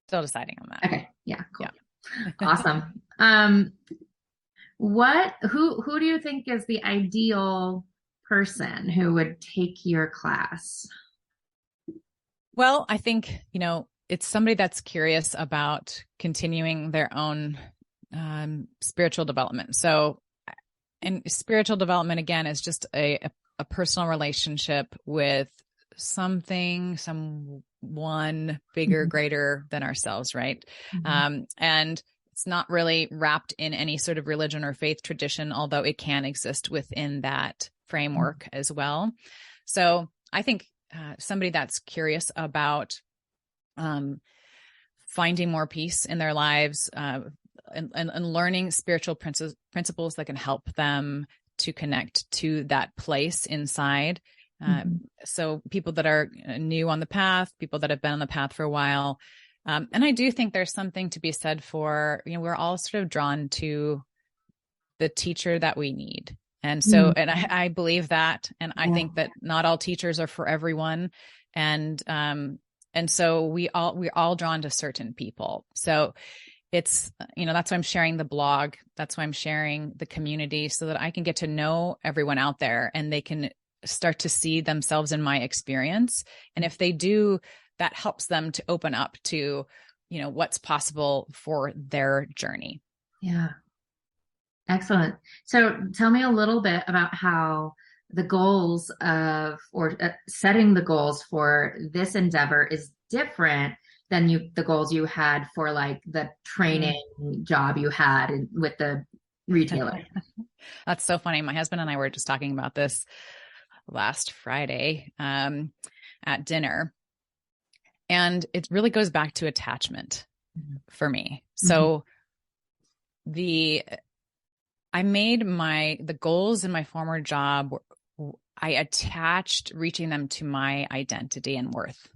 B: Still deciding on that.
A: Okay. Yeah. Cool.
B: Yeah.
A: Awesome. Who do you think is the ideal person who would take your class?
B: Well, I think, it's somebody that's curious about continuing their own spiritual development. So, and spiritual development, again, is just a personal relationship with someone bigger, greater than ourselves, right? And it's not really wrapped in any sort of religion or faith tradition, although it can exist within that framework as well. So I think somebody that's curious about finding more peace in their lives and learning spiritual principles that can help them to connect to that place inside. So people that are new on the path, people that have been on the path for a while. And I do think there's something to be said for, we're all sort of drawn to the teacher that we need. And so, and I believe that, and I think that not all teachers are for everyone. And so we're all drawn to certain people. So it's, that's why I'm sharing the blog. That's why I'm sharing the community, so that I can get to know everyone out there and they can start to see themselves in my experience. And if they do, that helps them to open up to, what's possible for their journey.
A: Yeah. Excellent. So tell me a little bit about how the goals setting the goals for this endeavor is different than the goals you had for like the training job you had with the retailer.
B: That's so funny. My husband and I were just talking about this last Friday at dinner. And it really goes back to attachment for me. So I made the goals in my former job, I attached reaching them to my identity and worth.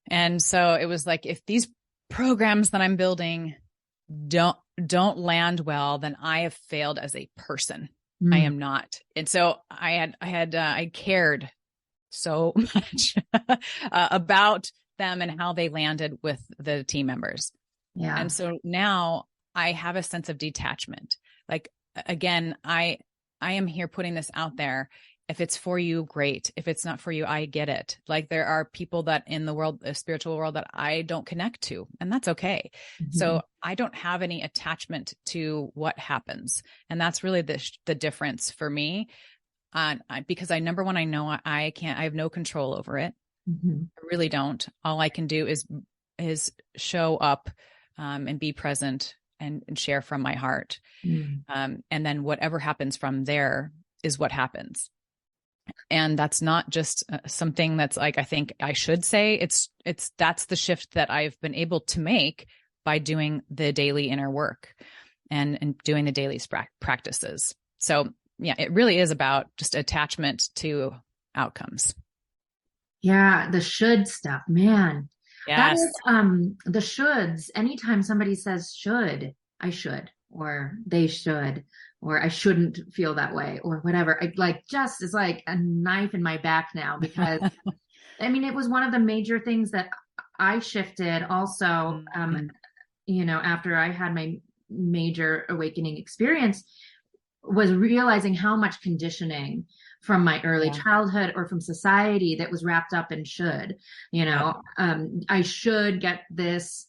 B: And so it was like, if these programs that I'm building don't land well, then I have failed as a person. I am not. And so I cared so much about them and how they landed with the team members. Yeah. And so now I have a sense of detachment. Like, again, I am here putting this out there. If it's for you, great. If it's not for you, I get it. Like, there are people that in the spiritual world, that I don't connect to, and that's okay. So I don't have any attachment to what happens. And that's really the difference for me. Because number one, I know I have no control over it. I really don't. All I can do is show up and be present and share from my heart. And then whatever happens from there is what happens. And that's not just something that's like, I think I should say, that's the shift that I've been able to make by doing the daily inner work and doing the daily practices. So yeah, it really is about just attachment to outcomes. Yeah.
A: The should stuff, man.
B: Yes.
A: That is, the shoulds. Anytime somebody says should, I should, or they should, or I shouldn't feel that way, or whatever. It's like a knife in my back now, because I mean, it was one of the major things that I shifted also, after I had my major awakening experience, was realizing how much conditioning from my early childhood or from society that was wrapped up in should, I should get this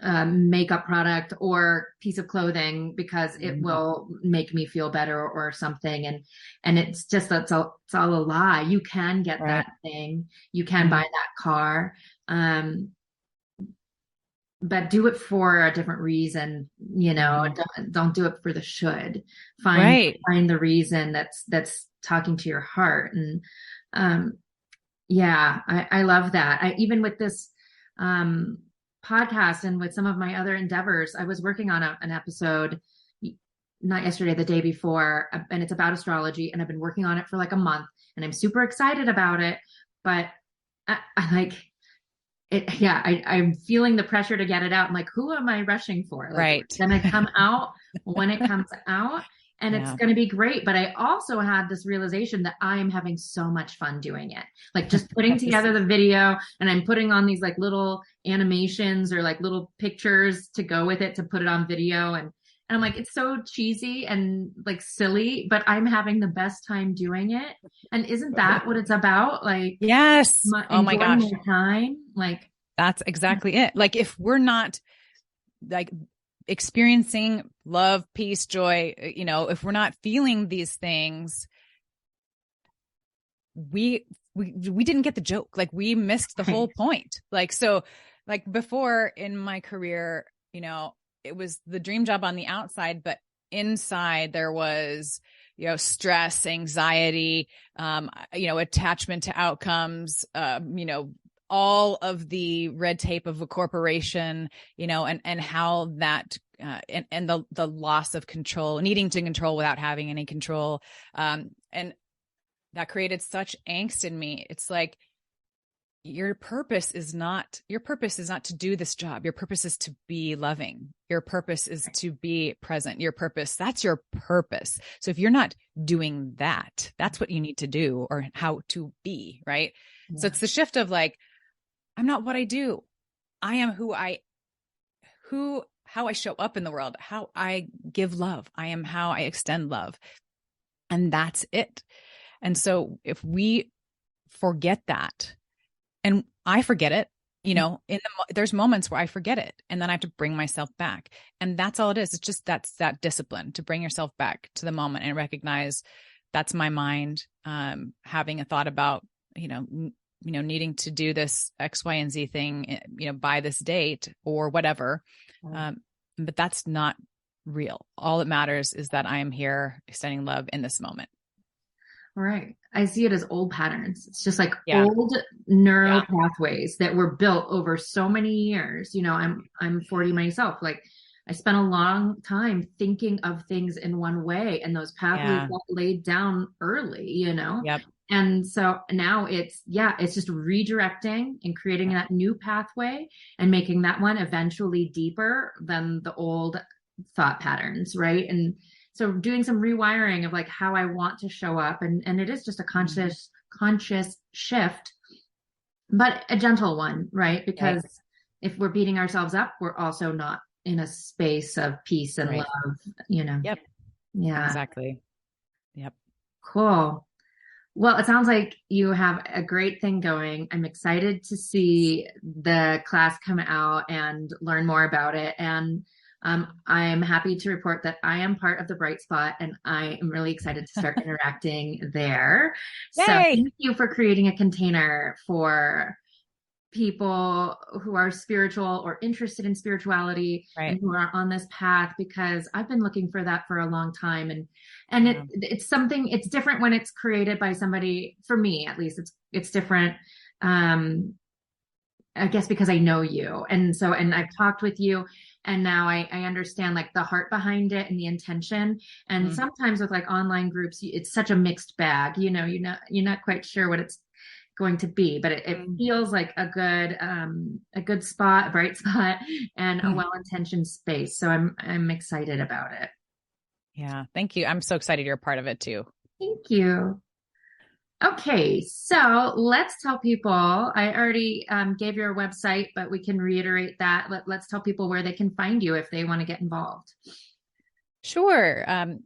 A: makeup product or piece of clothing because it will make me feel better or something. And it's just, it's all a lie. You can get that thing. You can buy that car. But do it for a different reason, don't do it for the should. Find the reason that's talking to your heart. And, I love that. Even with this, podcast and with some of my other endeavors, I was working on an episode, not yesterday, the day before, and it's about astrology, and I've been working on it for like a month, and I'm super excited about it, but I like it. Yeah, I'm feeling the pressure to get it out. I'm like, who am I rushing for? Like,
B: Right.
A: it's gonna come out when it comes out, and it's going to be great. But I also had this realization that I am having so much fun doing it. Like just putting together the video, and I'm putting on these like little animations or like little pictures to go with it to put it on video. And I'm like, it's so cheesy and like silly, but I'm having the best time doing it. And isn't that what it's about? Like,
B: yes. Oh my gosh.
A: My time. Like,
B: that's exactly it. Like if we're not like experiencing love, peace, joy, if we're not feeling these things, we didn't get the joke. Like we missed the whole point. Like, so like before in my career, it was the dream job on the outside, but inside there was, stress, anxiety, attachment to outcomes, all of the red tape of a corporation, and how that, and the loss of control, needing to control without having any control. And that created such angst in me. It's like, your purpose is not to do this job. Your purpose is to be loving. Your purpose is to be present. That's your purpose. So if you're not doing that, that's what you need to do, or how to be, right? Yeah. So it's the shift of like, I'm not what I do. I am how I show up in the world, how I give love. I am how I extend love. And that's it. And so if we forget that, and I forget it, there's moments where I forget it, and then I have to bring myself back. And that's all it is. It's just, that's that discipline to bring yourself back to the moment and recognize that's my mind, having a thought about, needing to do this X, Y, and Z thing, by this date or whatever. But that's not real. All that matters is that I am here extending love in this moment.
A: Right. I see it as old patterns. It's just like old neural pathways that were built over so many years. I'm 40 myself. Like I spent a long time thinking of things in one way, and those pathways got laid down early,
B: Yep.
A: And so now it's just redirecting and creating that new pathway and making that one eventually deeper than the old thought patterns. Right. And so doing some rewiring of like how I want to show up, and it is just a conscious shift, but a gentle one, right? Because if we're beating ourselves up, we're also not in a space of peace and love,
B: Yep.
A: Yeah.
B: Exactly. Yep.
A: Cool. Well, it sounds like you have a great thing going. I'm excited to see the class come out and learn more about it. And I'm happy to report that I am part of the Bright Spot, and I am really excited to start interacting there.
B: Yay!
A: So thank you for creating a container for people who are spiritual or interested in spirituality, and who are on this path, because I've been looking for that for a long time. And it's something, it's different when it's created by somebody. For me, at least, it's different. I guess because I know you. And I've talked with you, and now I understand like the heart behind it and the intention. And sometimes with like online groups, it's such a mixed bag, you're not quite sure what it's going to be, but it feels like a good spot, a bright spot, and a well-intentioned space. So I'm excited about it.
B: Yeah. Thank you. I'm so excited you're a part of it too.
A: Thank you. Okay, so let's tell people, I already gave your website, but we can reiterate that. Let's tell people where they can find you if they want to get involved.
B: Sure.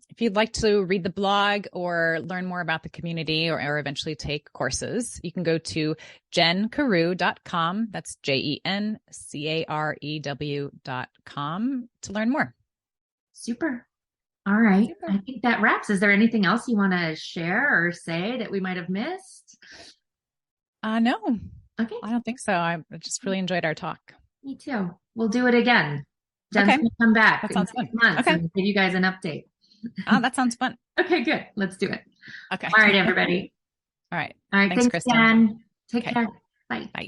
B: If you'd like to read the blog or learn more about the community, or eventually take courses, you can go to jencarew.com. That's JenCarew.com to learn more.
A: Super. All right. Super. I think that wraps. Is there anything else you want to share or say that we might have missed?
B: No.
A: Okay.
B: I don't think so. I just really enjoyed our talk.
A: Me too. We'll do it again. Jen's gonna come back in 6 months and give you guys an update.
B: Oh, that sounds fun.
A: Okay, good. Let's do it.
B: Okay.
A: All right, everybody.
B: All right.
A: All right. Thanks,
B: Kristin.
A: Jen. Take care. Bye.
B: Bye.